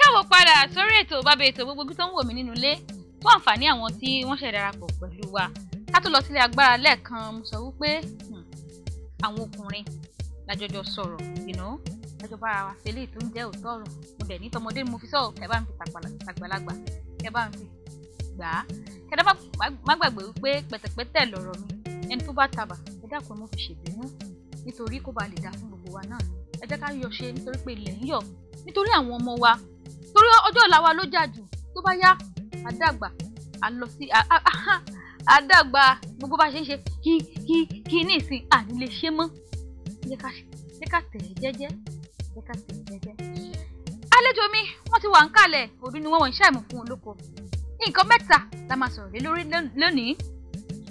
káàbọ̀ padà sórí ètò bàbá ètò gbogbo tó ń wò mí nínú ilé fún àǹfààní àwọn tí wọ́n ṣẹ̀ darapọ̀ pẹ̀lú wa ká tó lọ sílé agbára lẹ́ẹ̀kan mo sọ wípé àwọn ọkùnrin lájọjọ sọ̀rọ̀ lájọ bára wa ṣe léyìí tó ń jẹ́ òótọ́ ọ̀rọ̀ mo dẹ̀ ní tọmọdé mo fi sọ̀rọ̀ kẹ́ bá ń fi tàgbàlagbà kẹ́ bá ń fi gbà á kẹ́dá má gbàgbé wípé pẹ̀tẹ̀pẹ̀tẹ̀ lọ̀rọ̀ mi ẹni tó bá tàbà ẹ dákun mo fi ṣèbínú nítorí kó ba lè dá fún gbogbo wa náà ẹ jẹ́ ká yọ̀ ṣe nítorí pé ilẹ̀ ń yọ̀ nítorí àwọn ọmọ wa torí ọjọ́ ọ̀la wa ló jà jù tó bá yá àdàgbà àdàgbà gbogbo bá ṣe ń ṣe kí ní ìsìn àní lè ṣe mọ́ jẹ́ ká tẹ̀lé jẹ́jẹ́ àlejò mi wọ́n ti wà ń kalẹ̀ òdu ni wọ́n ń ṣàìmọ̀ fún olóko nǹkan mẹ́ta la máa sọ̀rọ̀ lé lórí lónìí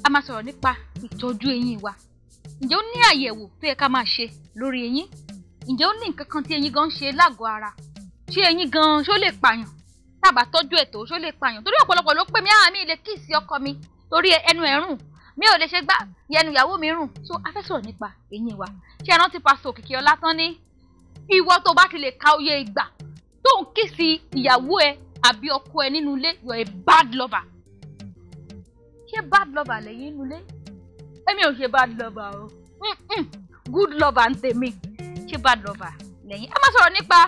a máa sọ̀rọ̀ nípa ìtọ́jú eyín wa ǹjẹ́ ó ní àyẹ̀wò tó yẹ ká máa ṣe lórí eyín ǹjẹ́ ó ní nǹkan kan tí eyín gan ń ṣe lágọ̀ọ́ ara ṣé eyín gan ṣó lè pààyàn tábà tọ́jú ètò ṣó lè pààyàn torí ọ̀pọ̀lọpọ̀ ló pè mí mi lè kíìsì ọkọ mi torí ẹnu ẹ̀ rùn mi ò lè ṣe gbá yẹnu ìyàwó mi rùn so a fẹ́ sọ̀rọ̀ nípa eyín wa ṣé ẹ rántí pásítọ̀ Òkìkí ọlá tán ní ìwọ tó bá ti lè ka oyè ìgbà tó ń kíìsì ìyàwó ẹ àbí ọkọ ẹ nínú ilé you are a bad lover ṣé bad lover lẹ́yìn nínú ilé èmi ò ṣe bad lover o good lover ń tèmi ṣé bad lover lẹ́yìn a máa sọ̀rọ̀ nípa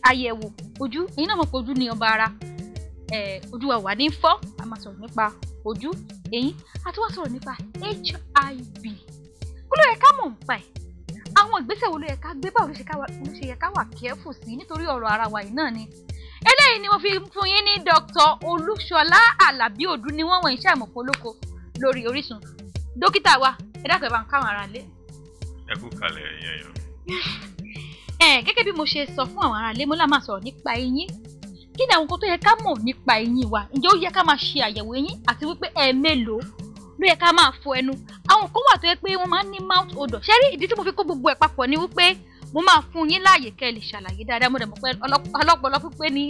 àyẹ̀wò ojú ẹ̀yin náà mọ̀ pé ojú ni ọba ara ojú wa wà ní fọ́ a máa sọ̀rọ̀ nípa ojú eyín a tún wá sọ̀rọ̀ nípa HIV kí ló yẹ ká mọ̀ nípa ẹ̀ àwọn ìgbésẹ̀ wo ló yẹ ká gbé báwo ló ṣe yẹ ká wà careful sí nítorí ọ̀rọ̀ ara wa yìí náà ni eléyìí ni mo fi fún yín ní Dr. Olúṣọlá Alabi Odù ni wọ́n wọ̀nyí ṣàìmọ̀pọ̀ olóko lórí Orísun dókítà wa ẹ dákẹ́ bá ń káwọn ará lé. ẹ kú kalẹ̀ ẹ̀yìn ẹ̀yàn. Gẹ́gẹ́ bí mo ṣe sọ fún àwọn ará ilé mo lá máa sọ̀rọ̀ nípa eyín kí ni àwọn nǹkan tó yẹ ká mọ̀ nípa eyín wa ǹjẹ́ ó yẹ ká máa ṣe àyẹ̀wò eyín àti wípé ẹ̀ẹ̀mélòó ló yẹ ká máa fọ ẹnu àwọn kan wà tó yẹ pé wọ́n máa ń ní mouth odor ṣé rí ìdí tí mo fi kó gbogbo ẹ̀ papọ̀ ni wípé mo máa fún yín láàyè kẹ́ ẹ lè ṣàlàyé dáadáa mo dẹ̀ mọ̀ pé ọlọ́pọlọ pípé ni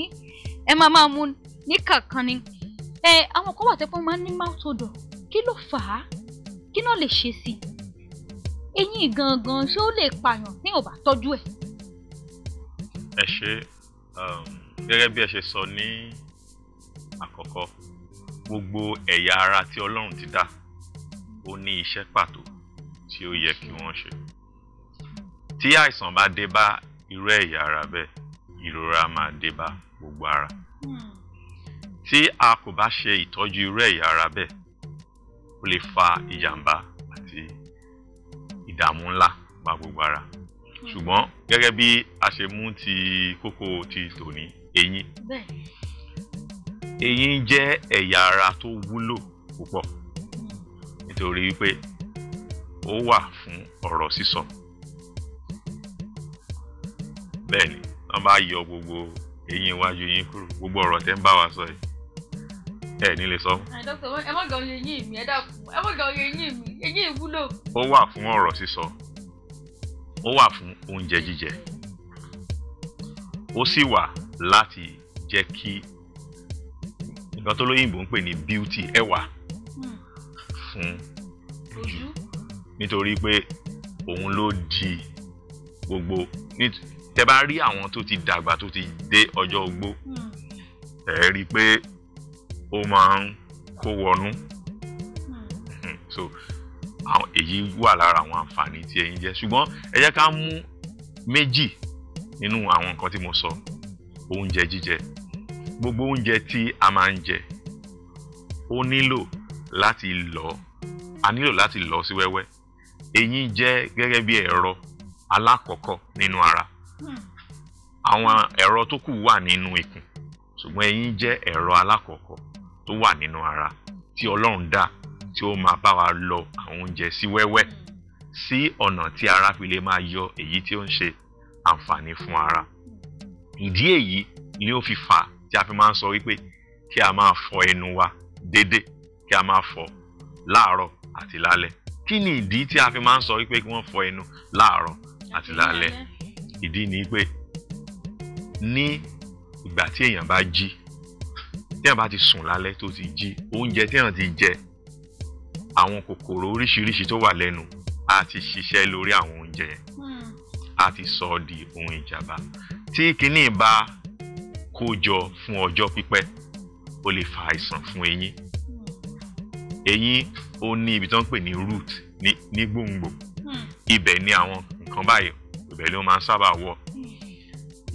ẹ máa mú ní kankan ni àwọn kan wà tó yẹ pé wọ́n máa ń ní mouth odor kí ló fà á kí náà lè ṣe sí eyín gangan ṣé ó lè pààyàn tí ò bá tọ́jú ẹ̀. ẹ ṣe gẹ́gẹ́ bí ẹ ṣe sọ ní àkọ́kọ́ gbogbo ẹ̀yà ara tí Ọlọ́run ti dá ó ní iṣẹ́ pàtó tí ó yẹ kí wọ́n ṣe tí àìsàn bá dé bá irú ẹ̀yà ara bẹ́ẹ̀ ìrora máa dé bá gbogbo ara tí a kò bá ṣe ìtọ́jú irú ẹ̀yà ara bẹ́ẹ̀ ó lè fa ìjàmbá àti ìdààmú ńlá bá gbogbo ara ṣùgbọ́n gẹ́gẹ́ bí a ṣe mú ti kókó ti tòní eyín jẹ́ ẹ̀yà ara tó wúlò púpọ̀ nítorí wípé ó wà fún ọ̀rọ̀ sísọ bẹ́ẹ̀ ni wọ́n bá yọ gbogbo eyín iwájú yín kúrò gbogbo ọ̀rọ̀ tẹ́ ń bá wa sọ yìí ẹ ní lè sọ. dókítà ẹ má gan eyín mi ẹ dákun ẹ má gan eyín mi eyín ìwúlò. ó wà fún ọ̀rọ̀ sísọ ó wà fún oúnjẹ jíjẹ ó sì wà láti jẹ́ kí nǹkan tó lóyìnbó ń pè ní beauty ẹwà fún ojú nítorí pé òun ló di gbogbo tẹ́ bá rí àwọn tó ti dàgbà tó ti dé ọjọ́ ogbó ẹ rí i pé ó máa ń kó wọnú so àwọn èyí wà lára àwọn àǹfààní tí eyín jẹ́ ṣùgbọ́n ẹ jẹ́ ká mú méjì nínú àwọn nǹkan tí mo sọ oúnjẹ jíjẹ gbogbo oúnjẹ tí a máa ń jẹ ó nílò láti lọ̀ sí wẹ́wẹ́ eyín jẹ́ gẹ́gẹ́ bí ẹ̀rọ alákọ̀ọ́kọ́ nínú ara àwọn ẹ̀rọ tó kù wà nínú ikùn ṣùgbọ́n eyín jẹ́ ẹ̀rọ alákọ̀ọ́kọ́ tó wà nínú ara tí Ọlọ́run dá tí ó máa bá wa lọ àwọn oúnjẹ sí wẹ́wẹ́ sí ọ̀nà tí ara fi lè máa yọ èyí tí ó ń ṣe àǹfààní fún ara ìdí èyí ni ó fi fà tí a fi máa ń sọ wípé kí a máa fọ ẹnu wa déédéé kí a máa fọ láàárọ̀ àti lálẹ́ kí ni ìdí tí a fi máa ń sọ wípé kí wọ́n fọ ẹnu láàárọ̀ àti lálẹ́ ìdí ni pé ní ìgbà tí èèyàn bá jí tí èèyàn bá ti sùn lálẹ́ tó ti jí oúnjẹ tí èèyàn ti jẹ àwọn kòkòrò oríṣiríṣi tó wà lẹ́nu á ti ṣiṣẹ́ lórí àwọn oúnjẹ yẹn á ti sọ ọ́ di ohun ìjàmbá tí kinní bá kó jọ fún ọjọ́ pípẹ́ ó lè fa àìsàn fún eyín. Eyín ó ní ibi tó ń pè ní root ní gbòǹgbò. Ibẹ̀ ni àwọn nǹkan báyìí ibẹ̀ ló máa ń sábà wọ̀.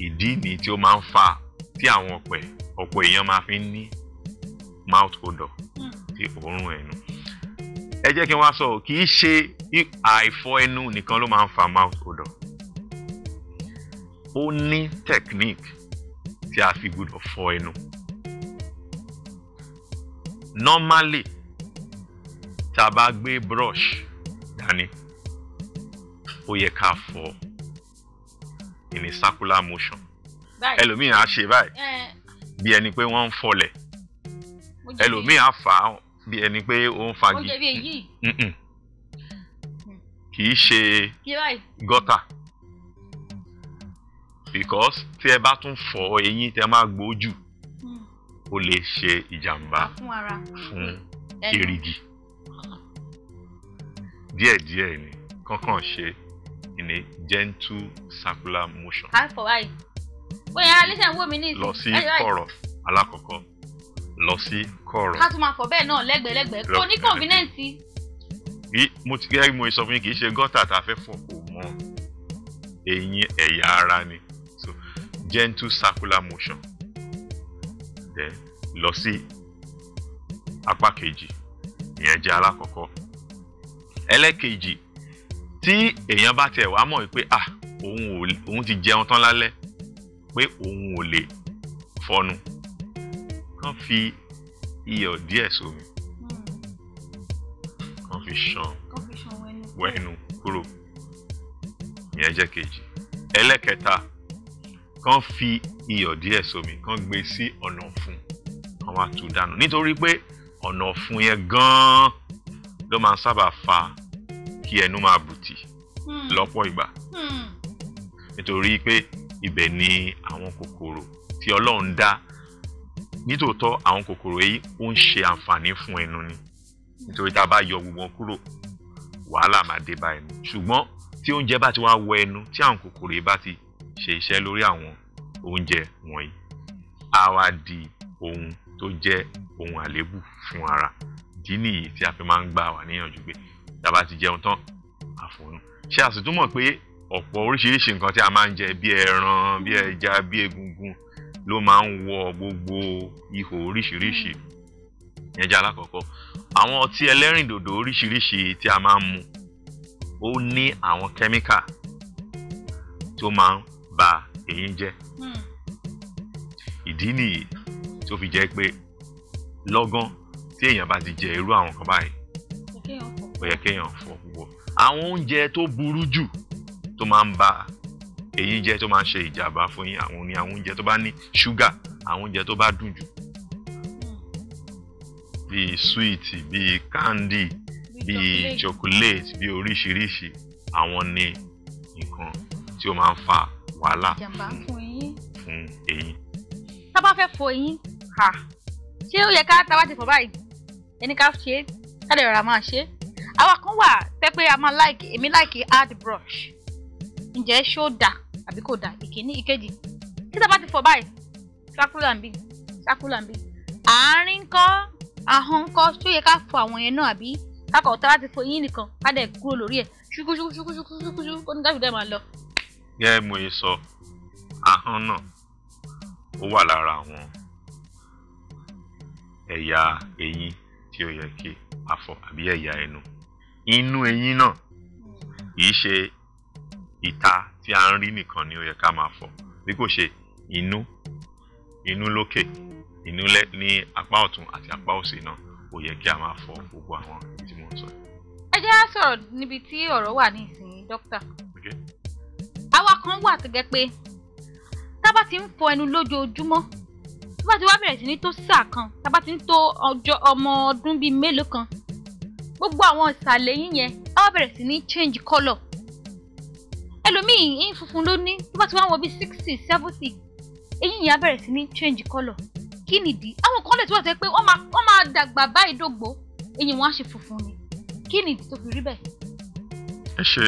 Ìdí ni tí ó máa ń fa tí àwọn ọ̀pọ̀ èèyàn máa fi ń ní mouth odor tí òórùn ẹnu. Ẹ jẹ́ kí n wá sọ kì í ṣe àìfọ̀ ẹnu nìkan ló máa ń fa mouth odor. Ó ní technique tí a fi gbọ́dọ̀ fọ ẹnu. Normally tá a bá gbé brush dání ó yẹ ká fọ in a circular motion. Ẹlòmíì á ṣe báyìí bí ẹni pé wọ́n ń fọlẹ̀. Ẹlòmíì á fà á bí ẹni pé ó ń fagi. Kì í ṣe gutter because tí ẹ bá tún fọ eyín tẹ máa gbójú ó lè ṣe ìjàmbá fún èrìgì. Díẹ̀díẹ̀ ni kankan ṣe in a gentle circular motion. Lọ sí kọ̀rọ̀ alákọ̀ọ́kọ́ lọ sí kọ̀rọ̀. Ká tún máa fọ bẹ́ẹ̀ náà lẹ́gbẹ̀lẹ́gbẹ̀ kò ní convenience. Mo ti gẹ́gẹ́ mo sọ fún yín kì í ṣe gọ́tà tá a fẹ́ fọ kò mọ eyín ẹ̀yà ara ni. So gentle circular motion. Then lọ sí apá kejì ìyẹn jẹ́ alákọ̀ọ́kọ́. Ẹlẹ́kejì tí èèyàn bá tẹ̀ wá mọ̀ pé òun ti jẹun tán lálẹ́ pé òun ò lè fọnu kàn fi iyọ̀ díẹ̀ sómi kàn fi ṣan wẹnu kúrò ìyẹn jẹ́ kejì. Ẹlẹ́kẹta kàn fi iyọ̀ díẹ̀ sómi kàn gbé sí ọ̀nà ọ̀fun kàn wá tú dànù nítorí pé ọ̀nà ọ̀fun yẹn gan-an ló máa ń sábà fa kí ẹnu máa bùtì lọ́pọ̀ ìgbà nítorí pé ibẹ̀ ni àwọn kòkòrò tí Ọlọ́run dá. Nítòótọ́ àwọn kòkòrò yìí ó ń ṣe àǹfààní fún ẹnu ni nítorí tá a bá yọ gbogbo wọn kúrò wàhálà máa dé bá ẹnu. Ṣùgbọ́n tí oúnjẹ bá ti wá wọ ẹnu tí àwọn kòkòrò yìí bá ti ṣe iṣẹ́ lórí àwọn oúnjẹ wọ̀nyí á wá di ohun tó jẹ́ ohun àléébù fún ara. Ìdí nìyí tí a fi máa ń gbà wá níyànjú pé tá a bá ti jẹun tán àfọ̀nù. Ṣé a sì tún mọ̀ pé ọ̀pọ̀ oríṣiríṣi nǹkan tí a máa ń jẹ bí ẹran bí ẹja bí egungun ló máa ń wọ gbogbo ihò oríṣiríṣi. Ìyẹn jẹ́ alákọ̀ọ́kọ́. Àwọn ọtí ẹlẹ́rìndòdò oríṣiríṣi tí a máa ń mu ó ní àwọn kẹ́míkà tó máa ń ba eyín jẹ́. Ìdí nìyí tó fi jẹ́ pé lọ́gán tí èèyàn bá ti jẹ irú àwọn kan báyìí ó yẹ kéèyàn fọ púpọ̀. Àwọn oúnjẹ tó burú jù tó máa ń ba eyín jẹ́ tó máa ń ṣe ìjàmbá fún yín àwọn ni àwọn oúnjẹ tó bá ní ṣúgà àwọn oúnjẹ tó bá dùn jù bíi sweet bíi candy bíi chocolate bíi oríṣiríṣi àwọn ni nǹkan tí ó máa ń fa wàhálà fún eyín. Tá bá fẹ́ fọ eyín ṣé ó yẹ ká tá bá ti fọ báyìí ẹni ká ṣe é ká lè rọra máa ṣe é. Àwa kan wà tẹ́ pé a máa èmi like hard brush. Ǹjẹ́ ṣó dà àbí kò dà? Ìkíní ìkejì tí tá bá ti fọ báyìí circular ń bí àárín ńkọ́ ahọ́n ńkọ́ ṣó yẹ ká fọ àwọn yẹn náà àbí kákọ̀ tá bá ti fọ eyín nìkan ká dẹ̀ kúrò lórí ẹ̀ ṣúkúṣúkúṣúkúṣúkúṣú kó ní káfíńdà máa lọ. Gẹ́gẹ́ mo yẹ sọ ahọ́n náà ó wà lára àwọn ẹ̀yà eyín tí ó yẹ kí a fọ àbí ẹ̀yà ẹnu. Inú eyín náà kì í ṣe ìta tí a ń rí nìkan ni ó yẹ ká máa fọ bí kò ṣe inú lókè inú ní apá ọ̀tún àti apá òsì náà ó yẹ kí a máa fọ gbogbo àwọn tí mo ń sọ. Ẹ jẹ́ á sọ̀rọ̀ níbi tí ọ̀rọ̀ wà ní ìsìn dókítà. Àwa kan wà tó gẹ́ pé tá bá ti ń fọ ẹnu lójoojúmọ́ tó bá ti wá bẹ̀rẹ̀ sí ní tó sáà kan tá bá ti ń tó ọmọ ọdún bíi mélòó kan gbogbo àwọn ìsàlẹ̀ yín yẹn á wá bẹ̀rẹ̀ sí ní change colour. Ẹlòmíì eyín funfun ló ní tó bá ti wá wọ bíi 60 70 eyín yẹn á bẹ̀rẹ̀ sí ní change colour. Kí nìdí? Àwọn kan lè tó wà tẹ́ pé wọ́n máa dàgbà báyìí dògbò eyín wọn á ṣe funfun ni. Kí nìdí tó fi rí bẹ́ẹ̀? Ẹ ṣe